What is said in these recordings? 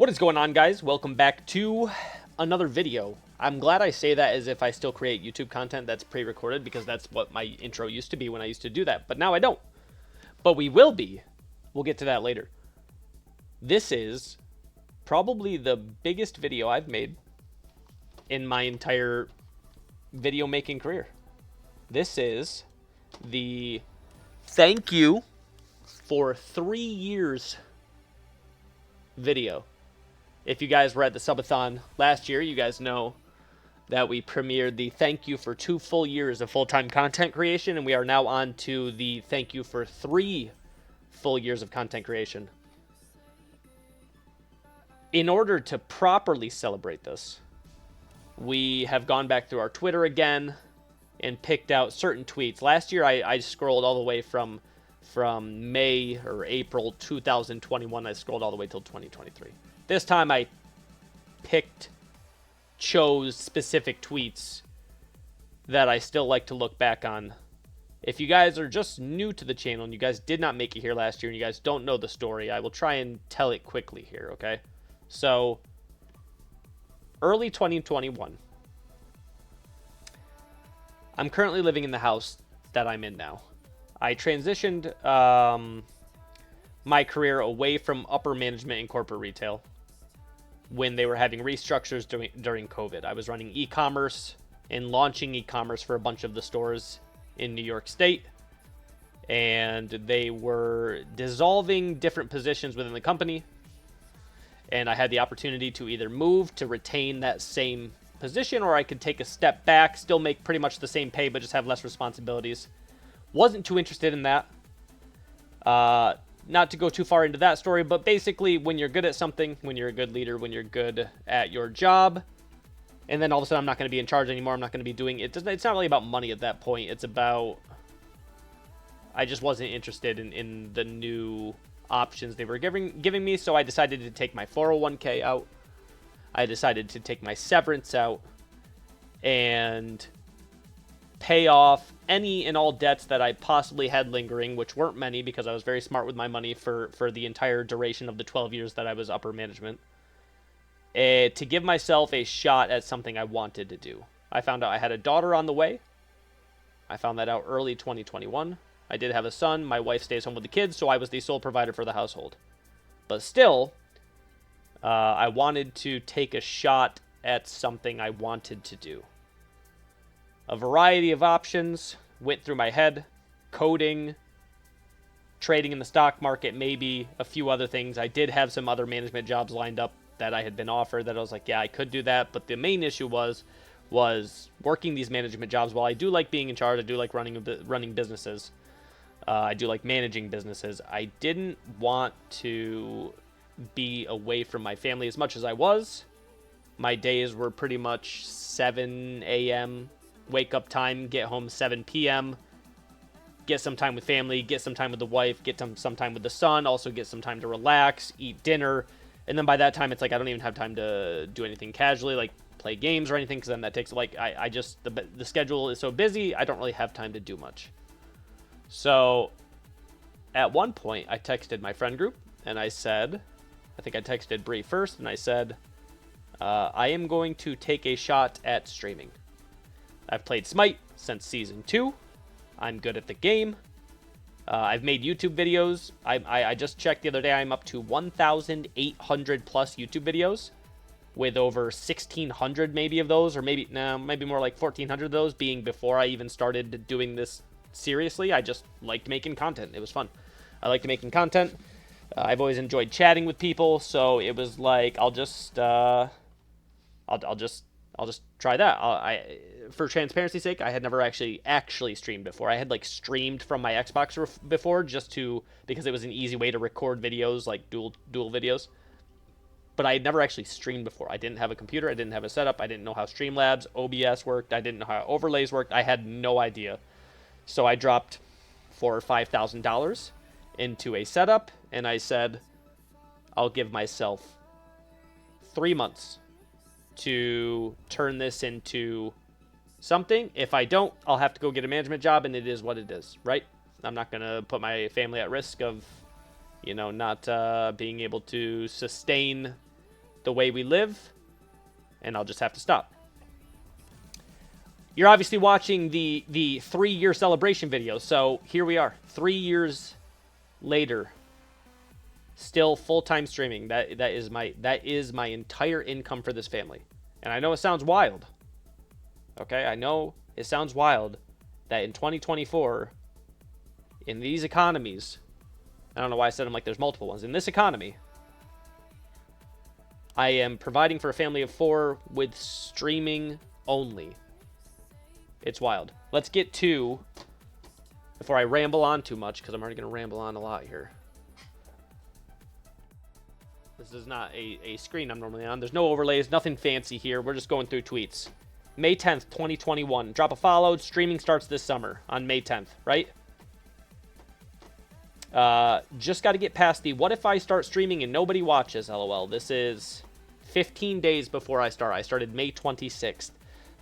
What is going on, guys? Welcome back to another video. I'm glad I say that as if I still create YouTube content that's pre-recorded, because that's what my intro used to be when I used to do that, but now I don't. But we will be. We'll get to that later. This is probably the biggest video I've made in my entire video making career. This is the thank you for 3 years video. If you guys were at the subathon last year, you guys know that we premiered the thank you for 2 full years of full-time content creation, and we are now on to the thank you for 3 full years of content creation. In order to properly celebrate this, we have gone back through our Twitter again and picked out certain tweets. Last year, I scrolled all the way from May or April 2021. I scrolled all the way till 2023. This time I chose specific tweets that I still like to look back on. If you guys are just new to the channel and you guys did not make it here last year and you guys don't know the story, I will try and tell it quickly here, okay? So, early 2021. I'm currently living in the house that I'm in now. I transitioned my career away from upper management in corporate retail when they were having restructures during COVID. I was running e-commerce and launching e-commerce for a bunch of the stores in New York State, and they were dissolving different positions within the company, and I had the opportunity to either move to retain that same position, or I could take a step back, still make pretty much the same pay, but just have less responsibilities. Wasn't too interested in that. Not to go too far into that story, but basically when you're good at something, when you're a good leader, when you're good at your job, and then all of a sudden I'm not going to be in charge anymore, I'm not going to be doing it. It's not really about money at that point. It's about, I just wasn't interested in the new options they were giving me, so I decided to take my 401k out. I decided to take my severance out and pay off any and all debts that I possibly had lingering, which weren't many because I was very smart with my money for the entire duration of the 12 years that I was upper management, to give myself a shot at something I wanted to do. I found out I had a daughter on the way. I found that out early 2021. I did have a son. My wife stays home with the kids, so I was the sole provider for the household. But still, I wanted to take a shot at something I wanted to do. A variety of options went through my head: coding, trading in the stock market, maybe a few other things. I did have some other management jobs lined up that I had been offered that I was like, yeah, I could do that. But the main issue was working these management jobs. While I do like being in charge, I do like running businesses. I do like managing businesses. I didn't want to be away from my family as much as I was. My days were pretty much 7 a.m. wake up time, get home 7 p.m., get some time with family, get some time with the wife, get some time with the son, also get some time to relax, eat dinner, and then by that time it's like I don't even have time to do anything casually, like play games or anything, because then that takes, like, I just, the schedule is so busy, I don't really have time to do much. So, at one point, I texted my friend group, and I said, I think I texted Bree first, and I said, I am going to take a shot at streaming. I've played Smite since Season 2. I'm good at the game. I've made YouTube videos. I just checked the other day. I'm up to 1,800 plus YouTube videos, with over 1,600 maybe of those, or maybe more like 1,400 of those being before I even started doing this seriously. I just liked making content. It was fun. I liked making content. I've always enjoyed chatting with people, so it was like I'll just try that. For transparency's sake, I had never actually streamed before. I had like streamed from my Xbox before, because it was an easy way to record videos, like dual videos. But I had never actually streamed before. I didn't have a computer. I didn't have a setup. I didn't know how Streamlabs, OBS worked. I didn't know how overlays worked. I had no idea. So I dropped $4,000 or $5,000 into a setup, and I said, I'll give myself 3 months to turn this into something. If I don't, I'll have to go get a management job, and it is what it is, right? I'm not going to put my family at risk of, not being able to sustain the way we live, and I'll just have to stop. You're obviously watching the 3-year celebration video, so here we are, 3 years later, still full-time streaming. That is my entire income for this family. And I know it sounds wild. Okay, I know it sounds wild that in 2024, in these economies, I don't know why I said them like there's multiple ones. In this economy, I am providing for a family of 4 with streaming only. It's wild. Let's get to, before I ramble on too much, because I'm already going to ramble on a lot here. This is not a screen I'm normally on. There's no overlays, nothing fancy here. We're just going through tweets. May 10th, 2021. Drop a follow. Streaming starts this summer on May 10th, right? Just got to get past the what if I start streaming and nobody watches, LOL. This is 15 days before I start. I started May 26th.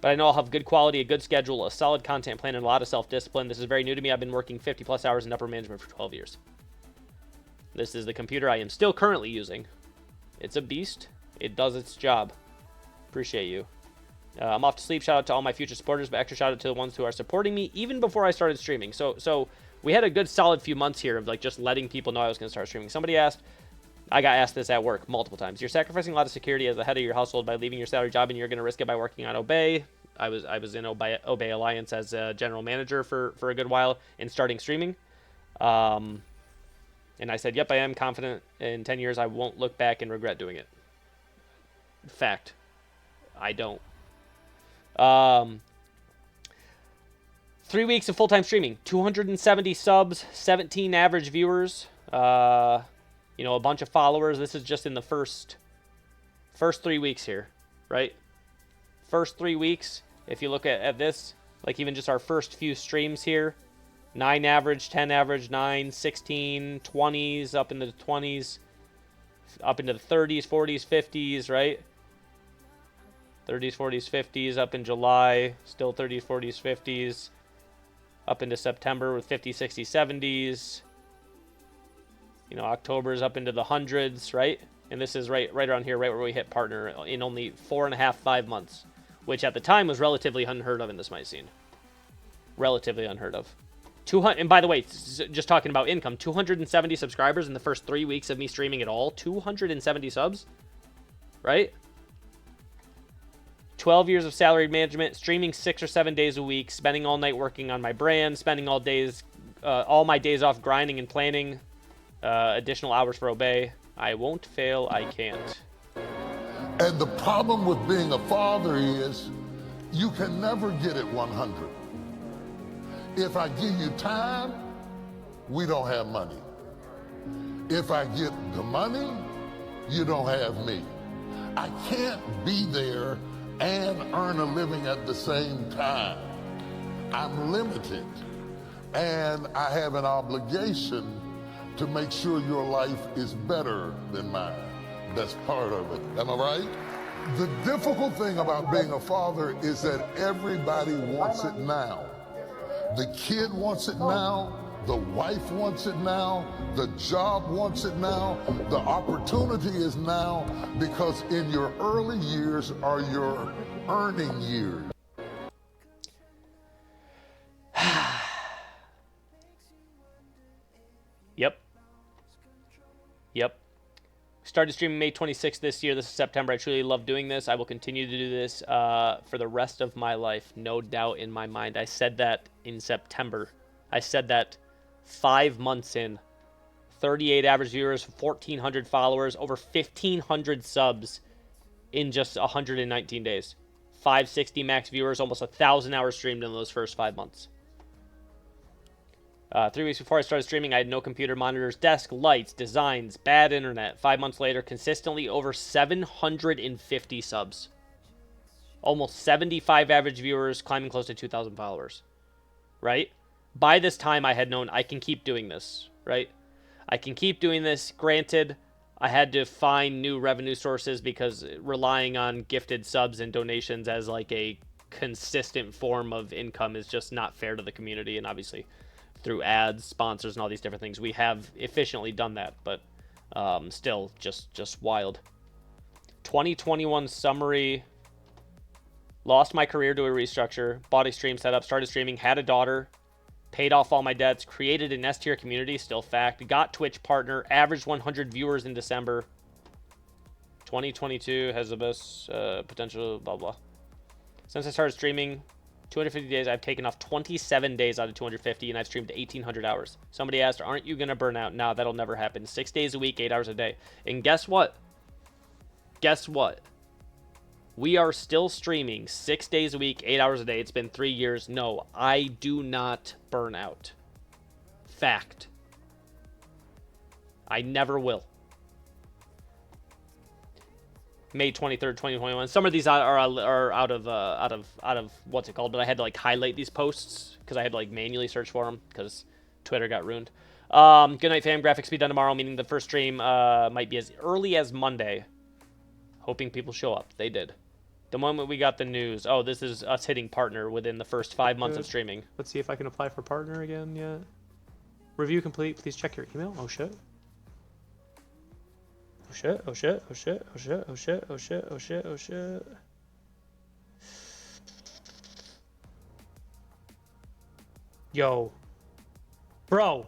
But I know I'll have good quality, a good schedule, a solid content plan, and a lot of self-discipline. This is very new to me. I've been working 50-plus hours in upper management for 12 years. This is the computer I am still currently using. It's a beast. It does its job. Appreciate you. I'm off to sleep. Shout out to all my future supporters, but extra shout out to the ones who are supporting me even before I started streaming. So we had a good solid few months here of like just letting people know I was going to start streaming. Somebody asked, I got asked this at work multiple times. You're sacrificing a lot of security as the head of your household by leaving your salary job, and you're going to risk it by working on Obey. I was in Obey Alliance as a general manager for a good while and starting streaming. And I said, yep, I am confident in 10 years I won't look back and regret doing it. Fact. I don't. 3 weeks of full-time streaming. 270 subs, 17 average viewers. A bunch of followers. This is just in the first 3 weeks here, right? First 3 weeks. If you look at this, like even just our first few streams here, 9 average, 10 average, 9, 16, 20s, up into the 20s, up into the 30s, 40s, 50s, right? 30s, 40s, 50s, up in July, still 30s, 40s, 50s, up into September with 50s, 60s, 70s. October's up into the hundreds, right? And this is right around here, right where we hit partner in only 4.5, 5 months, which at the time was relatively unheard of in this mic scene. Relatively unheard of. 200, and by the way, just talking about income, 270 subscribers in the first 3 weeks of me streaming at all. 270 subs, right? 12 years of salaried management, streaming 6 or 7 days a week, spending all night working on my brand, spending all my days off grinding and planning, additional hours for Obey. I won't fail, I can't. And the problem with being a father is you can never get it 100. If I give you time, we don't have money. If I get the money, you don't have me. I can't be there and earn a living at the same time. I'm limited, and I have an obligation to make sure your life is better than mine. That's part of it. Am I right? The difficult thing about being a father is that everybody wants it now. The kid wants it now. The wife wants it now. The job wants it now. The opportunity is now, because in your early years are your earning years. Yep. Started streaming May 26th this year. This is September. I truly love doing this. I will continue to do this for the rest of my life. No doubt in my mind. I said that in September. I said that 5 months in. 38 average viewers, 1,400 followers, over 1,500 subs in just 119 days. 560 max viewers, almost 1,000 hours streamed in those first 5 months. 3 weeks before I started streaming, I had no computer, monitors, desk, lights, designs, bad internet. 5 months later, consistently over 750 subs. Almost 75 average viewers, climbing close to 2,000 followers. Right? By this time, I had known I can keep doing this. Right? I can keep doing this. Granted, I had to find new revenue sources because relying on gifted subs and donations as like a consistent form of income is just not fair to the community, and obviously through ads, sponsors, and all these different things, we have efficiently done that, but still just wild. 2021 summary. Lost my career to a restructure. Bought a stream setup. Started streaming. Had a daughter. Paid off all my debts. Created an S-tier community. Still fact. Got Twitch partner. Averaged 100 viewers in December. 2022 has the best potential. Blah, blah. Since I started streaming 250 days, I've taken off 27 days out of 250, and I've streamed 1,800 hours. Somebody asked, aren't you going to burn out? No, that'll never happen. 6 days a week, 8 hours a day. And guess what? Guess what? We are still streaming 6 days a week, 8 hours a day. It's been 3 years. No, I do not burn out. Fact. I never will. May 23rd, 2021. Some of these are out of what's it called? But I had to like highlight these posts because I had to like manually search for them because Twitter got ruined. Good night, fam. Graphics be done tomorrow, meaning the first stream might be as early as Monday. Hoping people show up. They did. The moment we got the news, oh, this is us hitting partner within the first 5 months of streaming. Let's see if I can apply for partner again yet. Review complete. Please check your email. Oh shit. Oh shit. Oh shit. Oh shit. Oh shit. Oh shit. Oh shit. Oh shit. Oh shit. Yo. Bro.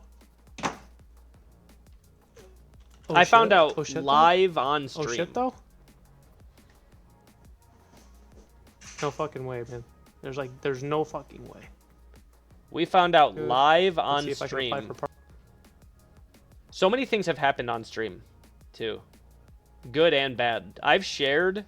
Oh, I found out shit, live on stream. Oh shit though? No fucking way, man. There's no fucking way. We found out Good. live Let's on see if I can apply stream. for So many things have happened on stream, too. Good and bad. I've shared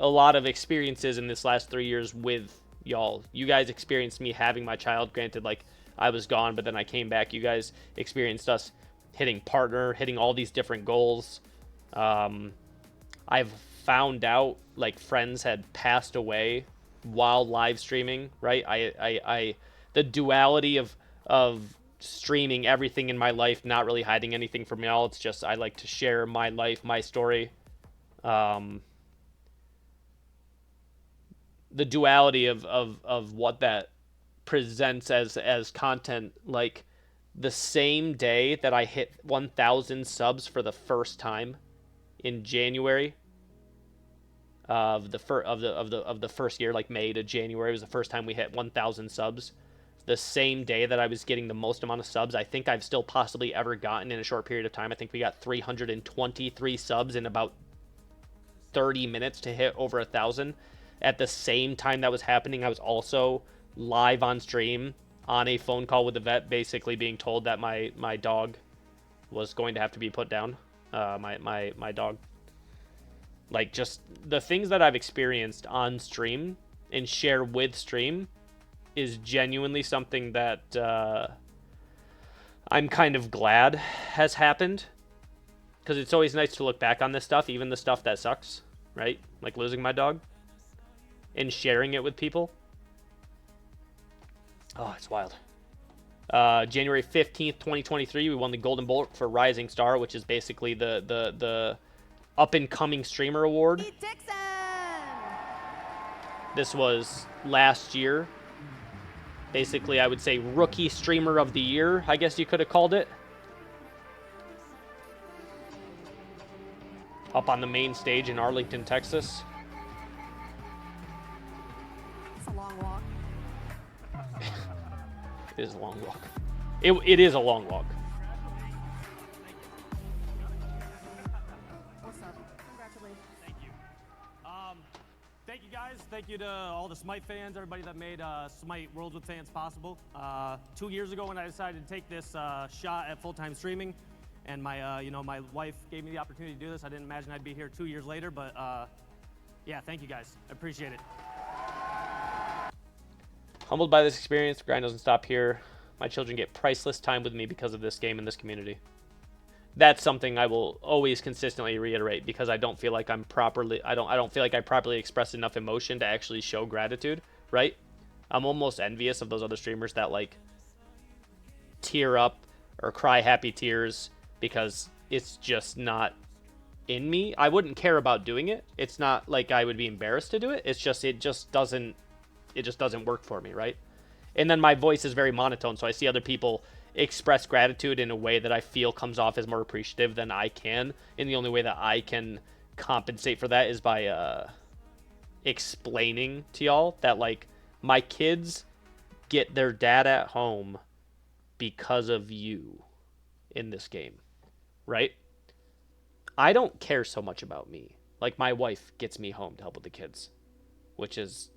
a lot of experiences in this last 3 years with y'all. You guys experienced me having my child. Granted, like, I was gone, but then I came back. You guys experienced us hitting partner, hitting all these different goals. I've found out, like, friends had passed away while live streaming, right? The duality of streaming everything in my life, not really hiding anything from y'all. It's just I like to share my life, my story. The duality of what that presents as content. Like the same day that I hit 1,000 subs for the first time in January of the first year, like May to January was the first time we hit 1,000 subs. The same day that I was getting the most amount of subs I think I've still possibly ever gotten in a short period of time. I think we got 323 subs in about 30 minutes to hit over 1,000. At the same time that was happening, I was also live on stream on a phone call with the vet, basically being told that my dog was going to have to be put down. My dog. Like, just the things that I've experienced on stream and share with stream is genuinely something that I'm kind of glad has happened, because it's always nice to look back on this stuff, even the stuff that sucks, right? Like losing my dog and sharing it with people. Oh, it's wild. January 15th, 2023, we won the Golden Bolt for Rising Star, which is basically the up-and-coming streamer award. This was last year. Basically, I would say Rookie Streamer of the Year, I guess you could have called it. Up on the main stage in Arlington, Texas. It's a long walk. It is a long walk. It is a long walk. What's up? Congratulations. Thank you. Thank you guys. Thank you to all the Smite fans, everybody that made Smite Worlds with Fans possible. 2 years ago, when I decided to take this shot at full-time streaming, and my wife gave me the opportunity to do this, I didn't imagine I'd be here 2 years later. But yeah, thank you guys. I appreciate it. Humbled by this experience. The grind doesn't stop here. My children get priceless time with me because of this game and this community. That's something I will always consistently reiterate, because I don't feel like I don't feel like I properly express enough emotion to actually show gratitude, right? I'm almost envious of those other streamers that like tear up or cry happy tears, because it's just not in me. I wouldn't care about doing it. It's not like I would be embarrassed to do it. It just doesn't work for me, right? And then my voice is very monotone, so I see other people express gratitude in a way that I feel comes off as more appreciative than I can, and the only way that I can compensate for that is by explaining to y'all that, like, my kids get their dad at home because of you in this game, right? I don't care so much about me. Like, my wife gets me home to help with the kids, which is,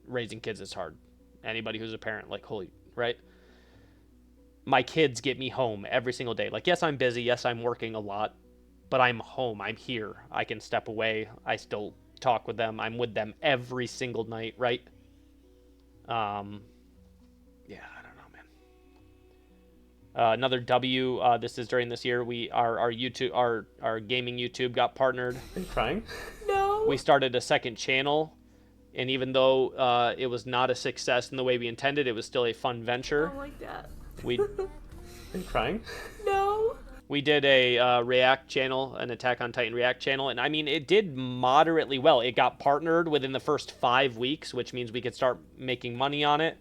raising kids is hard. Anybody who's a parent, like, holy, right? My kids get me home every single day. Like, yes, I'm busy. Yes, I'm working a lot, but I'm home. I'm here. I can step away. I still talk with them. I'm with them every single night, right? Yeah, I don't know, man. Another W. This is during this year. Our YouTube, our gaming YouTube got partnered. Are you crying? No. We started a second channel, and even though it was not a success in the way we intended, it was still a fun I venture. don't like that. We Are you crying? No. we did a React channel, an Attack on Titan React channel, and I mean, it did moderately well. It got partnered within the first 5 weeks, which means we could start making money on it.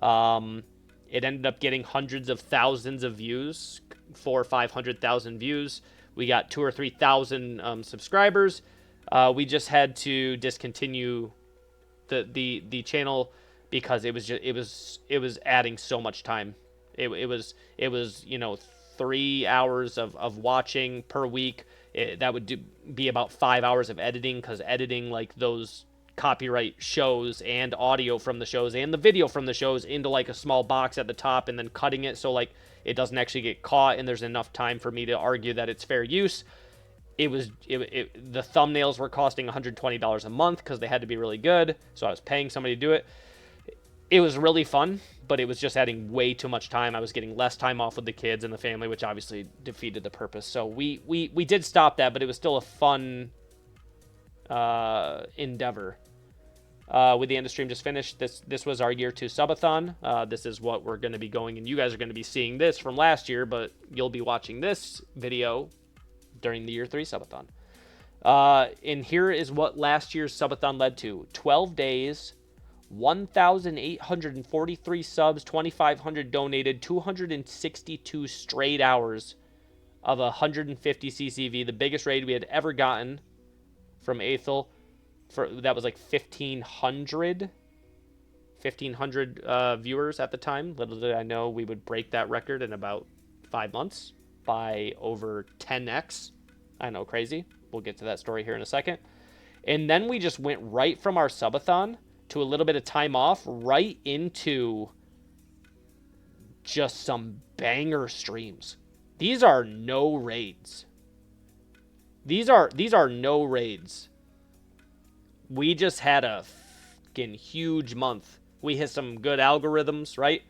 It ended up getting hundreds of thousands of views, 400,000 or 500,000 views. We got 2,000 or 3,000 subscribers. We just had to discontinue the channel because it was adding so much time. It was 3 hours of watching per week. That would be about 5 hours of editing, because editing like those copyright shows and audio from the shows and the video from the shows into like a small box at the top, and then cutting it so like it doesn't actually get caught and there's enough time for me to argue that it's fair use. The thumbnails were costing $120 a month because they had to be really good, so I was paying somebody to do it. It was really fun, but it was just adding way too much time. I was getting less time off with the kids and the family, which obviously defeated the purpose. So we did stop that, but it was still a fun endeavor. With the end of stream just finished, this was our year 2 subathon. This is what we're going to be going, and you guys are going to be seeing this from last year, but you'll be watching this video during the year 3 subathon. And here is what last year's subathon led to: 12 days, 1,843 subs, 2,500 donated, 262 straight hours of 150 CCV, the biggest raid we had ever gotten from Aethel. That was like 1,500 viewers at the time. Little did I know we would break that record in about 5 months by over 10x. I know, crazy. We'll get to that story here in a second. And then we just went right from our subathon to a little bit of time off right into just some banger streams. These are no raids. These are no raids. We just had a fucking huge month. We hit some good algorithms, right?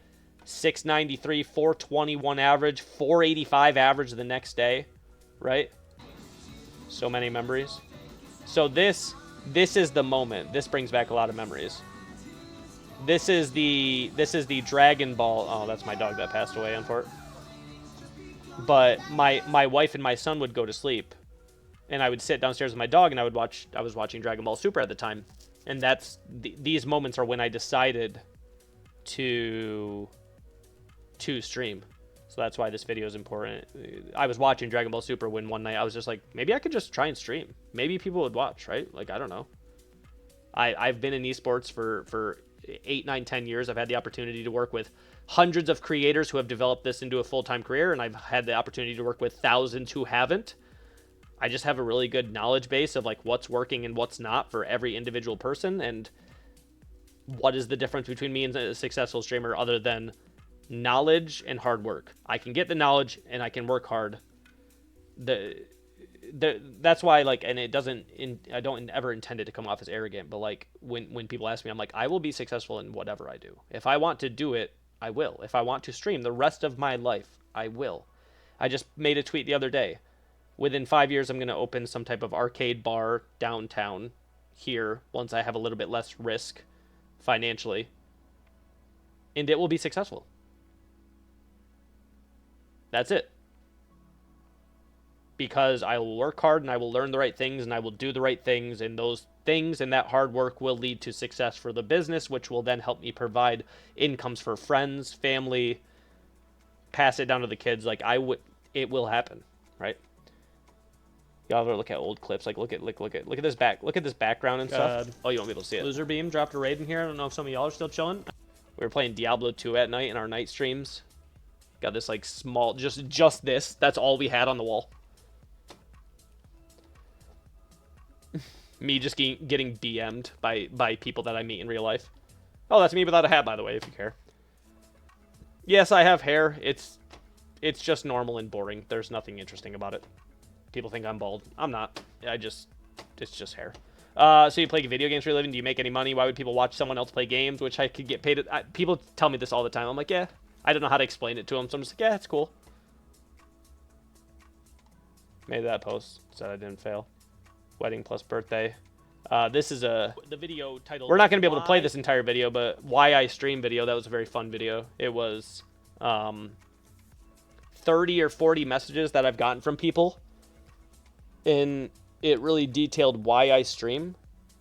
693, 421 average, 485 average the next day, right? So many memories. So this is the moment. This brings back a lot of memories. This is the Dragon Ball. Oh, that's my dog that passed away, unfortunately. But my wife and my son would go to sleep, and I would sit downstairs with my dog, and I was watching Dragon Ball Super at the time, and these moments are when I decided to stream. So that's why this video is important. I was watching Dragon Ball Super when one night I was just like, maybe I could just try and stream. Maybe people would watch, right? Like, I don't know. I've been in esports for 8, 9, 10 years. I've had the opportunity to work with hundreds of creators who have developed this into a full-time career, and I've had the opportunity to work with thousands who haven't. I just have a really good knowledge base of like what's working and what's not for every individual person, and what is the difference between me and a successful streamer other than knowledge and hard work. I can get the knowledge and I can work hard. That's why, like, and I don't ever intend it to come off as arrogant, but like when people ask me, I'm like, I will be successful in whatever I do. If I want to do it, I will. If I want to stream the rest of my life, I will. I just made a tweet the other day. Within 5 years, I'm going to open some type of arcade bar downtown here once I have a little bit less risk financially, and it will be successful. That's it. Because I will work hard and I will learn the right things and I will do the right things, and those things and that hard work will lead to success for the business, which will then help me provide incomes for friends, family, pass it down to the kids. Like, it will happen, right? Y'all ever look at old clips? Like, look at this background and stuff. Oh, you won't be able to see it. Loser Beam dropped a raid in here. I don't know if some of y'all are still chilling. We were playing Diablo 2 at night in our night streams. Got this like small, just this. That's all we had on the wall. Me just getting BM'd by people that I meet in real life. Oh, that's me without a hat, by the way, if you care. Yes, I have hair. It's just normal and boring. There's nothing interesting about it. People think I'm bald. I'm not. It's just hair. So you play video games for a living? Do you make any money? Why would people watch someone else play games, which I could get paid? People tell me this all the time. I'm like, yeah. I don't know how to explain it to them, so I'm just like, yeah, it's cool. Made that post. Said I didn't fail. Wedding plus birthday. This is the video title. We're not going to be able to play this entire video, but why I stream video, that was a very fun video. It was 30 or 40 messages that I've gotten from people. And it really detailed why I stream,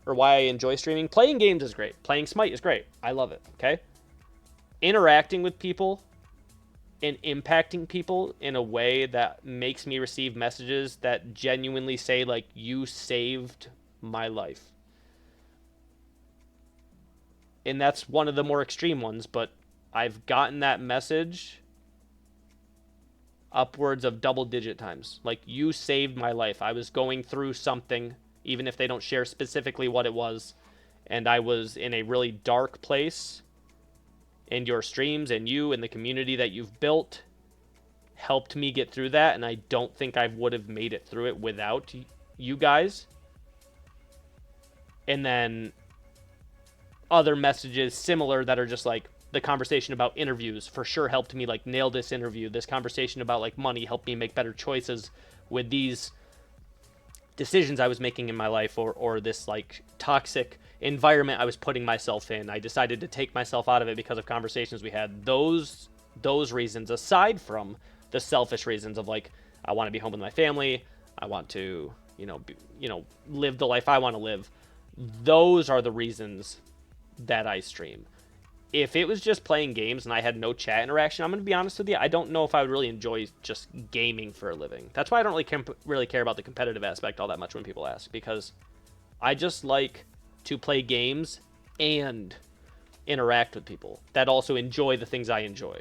or why I enjoy streaming. Playing games is great. Playing Smite is great. I love it, okay? Interacting with people and impacting people in a way that makes me receive messages that genuinely say, like, you saved my life. And that's one of the more extreme ones, but I've gotten that message upwards of double-digit times. Like, you saved my life. I was going through something, even if they don't share specifically what it was, and I was in a really dark place, and your streams and you and the community that you've built helped me get through that, and I don't think I would have made it through it without you guys. And then other messages similar that are just like, the conversation about interviews for sure helped me like nail this interview. This conversation about like money helped me make better choices with these decisions I was making in my life, or this like toxic environment I was putting myself in. I decided to take myself out of it because of conversations we had. Those reasons, aside from the selfish reasons of like, I want to be home with my family, I want to, live the life I want to live. Those are the reasons that I stream. If it was just playing games and I had no chat interaction, I'm going to be honest with you, I don't know if I would really enjoy just gaming for a living. That's why I don't really care about the competitive aspect all that much when people ask, because I just like to play games and interact with people that also enjoy the things I enjoy.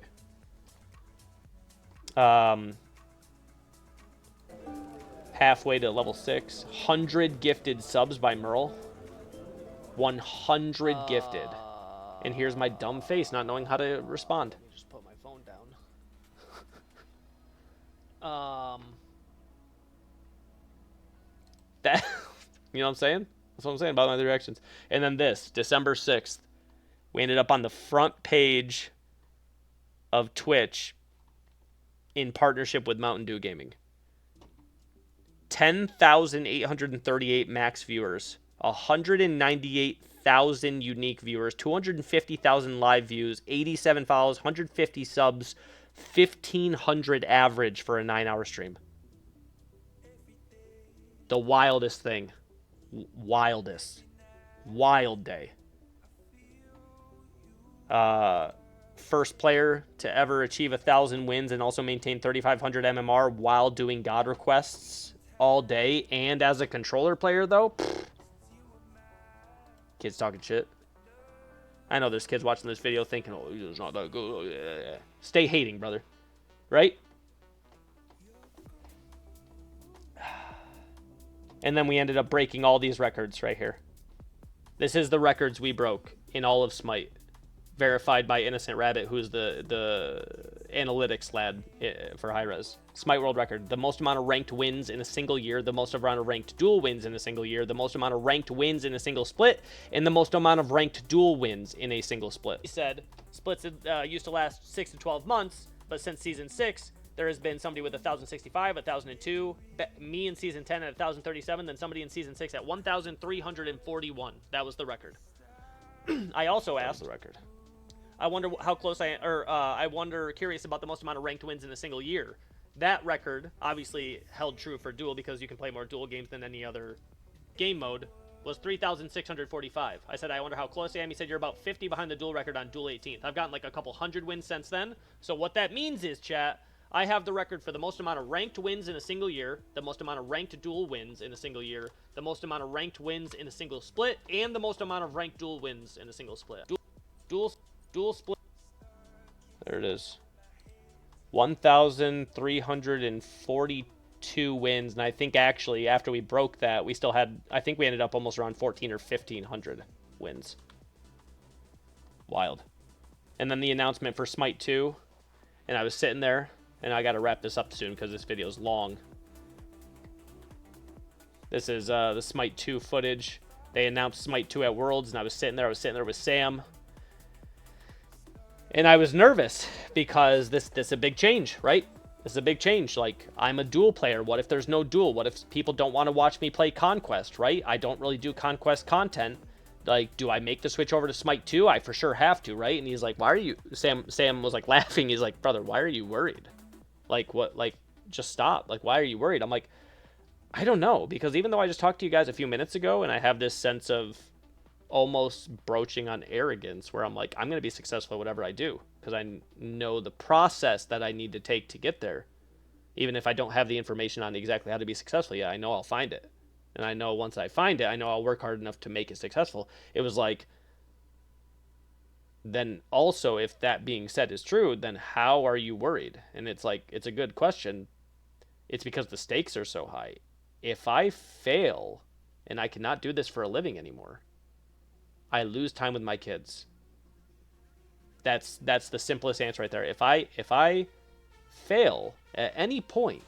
Halfway to level 6. 100 gifted subs by Merle. 100 gifted. And here's my dumb face not knowing how to respond. Just put my phone down. That, you know what I'm saying? That's what I'm saying about my reactions. And then this, December 6th, we ended up on the front page of Twitch in partnership with Mountain Dew Gaming. 10,838 max viewers, 198,000 unique viewers, 250,000 live views, 87 follows, 150 subs, 1,500 average for a 9-hour stream. The wildest thing. Wildest. Wild day. First player to ever achieve 1,000 wins and also maintain 3,500 MMR while doing God requests all day. And as a controller player, though, pfft. Kids talking shit. I know there's kids watching this video thinking, oh, it's not that good. Oh, yeah. Stay hating, brother. Right? And then we ended up breaking all these records right here. This is the records we broke in all of Smite. Verified by Innocent Rabbit, who's the analytics lad for high res. Smite world record. The most amount of ranked wins in a single year, the most amount of ranked duel wins in a single year, the most amount of ranked wins in a single split, and the most amount of ranked duel wins in a single split. He said splits used to last 6 to 12 months, but since season 6, there has been somebody with 1,065, 1,002, me in season 10 at 1,037, then somebody in season 6 at 1,341. That was the record. I also asked the record. I wonder how close I wonder, curious about the most amount of ranked wins in a single year. That record, obviously held true for duel because you can play more duel games than any other game mode, was 3,645. I said, I wonder how close I am. He said, you're about 50 behind the duel record on Duel 18th. I've gotten like a couple hundred wins since then. So what that means is, chat, I have the record for the most amount of ranked wins in a single year, the most amount of ranked duel wins in a single year, the most amount of ranked wins in a single split, and the most amount of ranked duel wins in a single split. Duel split. There it is. 1,342 wins, and I think actually after we broke that, we still had, I think we ended up almost around 14 or 1,500 wins. Wild. And then the announcement for Smite 2, and I was sitting there, and I got to wrap this up soon because this video is long. This is the Smite 2 footage. They announced Smite 2 at Worlds, and I was sitting there with Sam. And I was nervous because this is a big change, right? This is a big change. Like, I'm a duel player. What if there's no duel? What if people don't want to watch me play Conquest, right? I don't really do Conquest content. Like, do I make the switch over to Smite 2? I for sure have to, right? And he's like, why are you... Sam was, like, laughing. He's like, brother, why are you worried? Like, what? Like, just stop. Like, why are you worried? I'm like, I don't know. Because even though I just talked to you guys a few minutes ago, and I have this sense of almost broaching on arrogance where I'm like, I'm going to be successful at whatever I do. Because I know the process that I need to take to get there. Even if I don't have the information on exactly how to be successful yet, I know I'll find it. And I know once I find it, I know I'll work hard enough to make it successful. It was like, then also, if that being said is true, then how are you worried? And it's like, it's a good question. It's because the stakes are so high. If I fail and I cannot do this for a living anymore, I lose time with my kids. That's the simplest answer right there. If I fail at any point,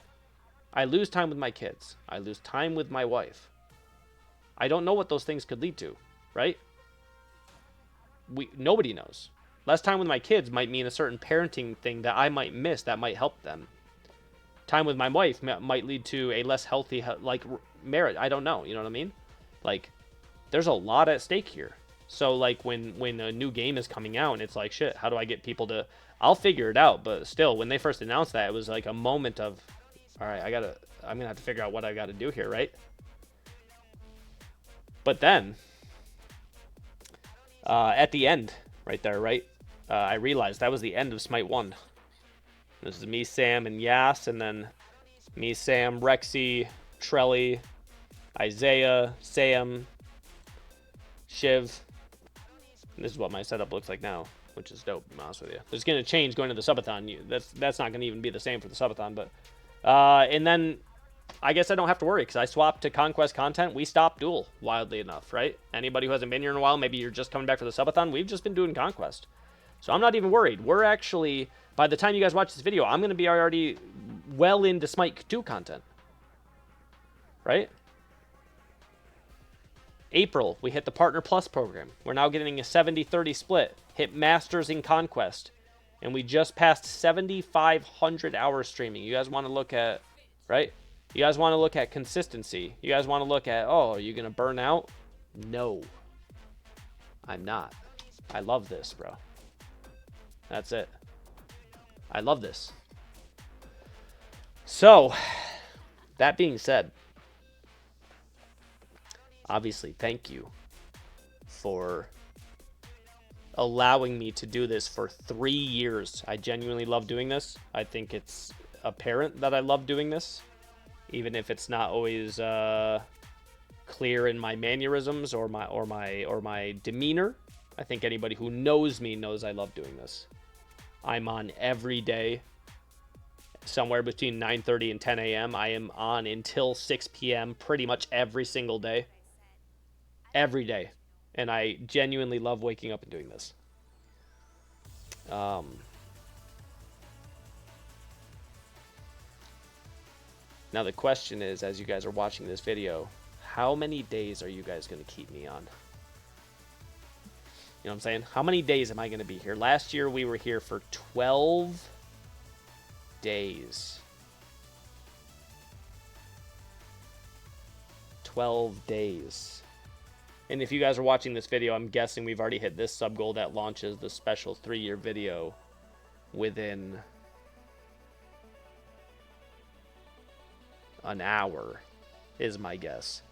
I lose time with my kids. I lose time with my wife. I don't know what those things could lead to, right? Nobody knows. Less time with my kids might mean a certain parenting thing that I might miss that might help them. Time with my wife might lead to a less healthy, like, marriage. I don't know. You know what I mean? Like, there's a lot at stake here. So, like, when a new game is coming out, and it's like, shit, how do I get people to... I'll figure it out, but still, when they first announced that, it was like a moment of, all right, I'm going to have to figure out what I got to do here, right? But then, at the end, right there, right? I realized that was the end of Smite 1. This is me, Sam, and Yas, and then me, Sam, Rexy, Trelly, Isaiah, Sam, Shiv. And this is what my setup looks like now, which is dope, to be honest with you. It's going to change going to the subathon. That's not going to even be the same for the subathon, but... and then I guess I don't have to worry because I swapped to Conquest content. We stopped duel, wildly enough, right? Anybody who hasn't been here in a while, maybe you're just coming back for the subathon. We've just been doing Conquest. So I'm not even worried. We're actually, by the time you guys watch this video, I'm going to be already well into Smite 2 content. Right? April, we hit the Partner Plus program. We're now getting a 70-30 split. Hit Masters in Conquest. And we just passed 7,500 hours streaming. You guys want to look at, right? You guys want to look at consistency. You guys want to look at, oh, are you going to burn out? No. I'm not. I love this, bro. That's it. I love this. So, that being said, obviously, thank you for allowing me to do this for 3 years. I genuinely love doing this. I think it's apparent that I love doing this, even if it's not always clear in my mannerisms or my demeanor. I think anybody who knows me knows I love doing this. I'm on every day, somewhere between 9:30 and 10 a.m. I am on until 6 p.m. pretty much every single day. Every day. And I genuinely love waking up and doing this. Now the question is, as you guys are watching this video, how many days are you guys going to keep me on? You know what I'm saying? How many days am I going to be here? Last year we were here for 12 days. 12 days. And if you guys are watching this video, I'm guessing we've already hit this sub goal that launches the special 3-year video within an hour, is my guess.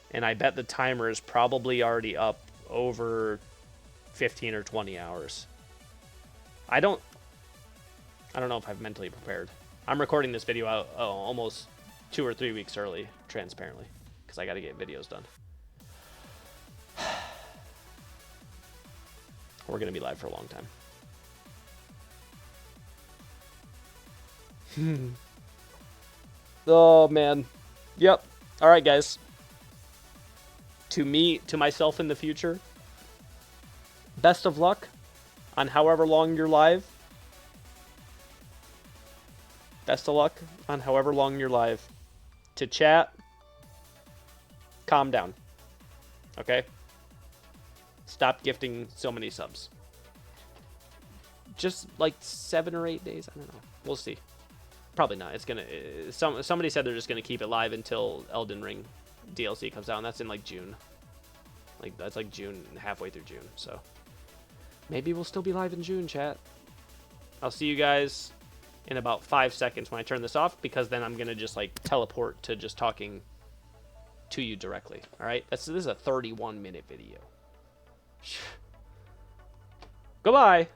And I bet the timer is probably already up over 15 or 20 hours. I don't... I don't know if I've mentally prepared. I'm recording this video out almost 2 or 3 weeks early, transparently, because I got to get videos done. We're going to be live for a long time. Oh, man. Yep. All right, guys. To me, to myself in the future, best of luck on however long you're live. Best of luck on however long you're live. To chat, calm down. Okay? Stop gifting so many subs. Just like 7 or 8 days. I don't know. We'll see. Probably not. It's gonna. Somebody said they're just gonna keep it live until Elden Ring DLC comes out, and that's in like June. Like that's like June, halfway through June. So maybe we'll still be live in June, chat. I'll see you guys in about 5 seconds when I turn this off, because then I'm gonna just like teleport to just talking to you directly. All right. This is a 31-minute video. Goodbye.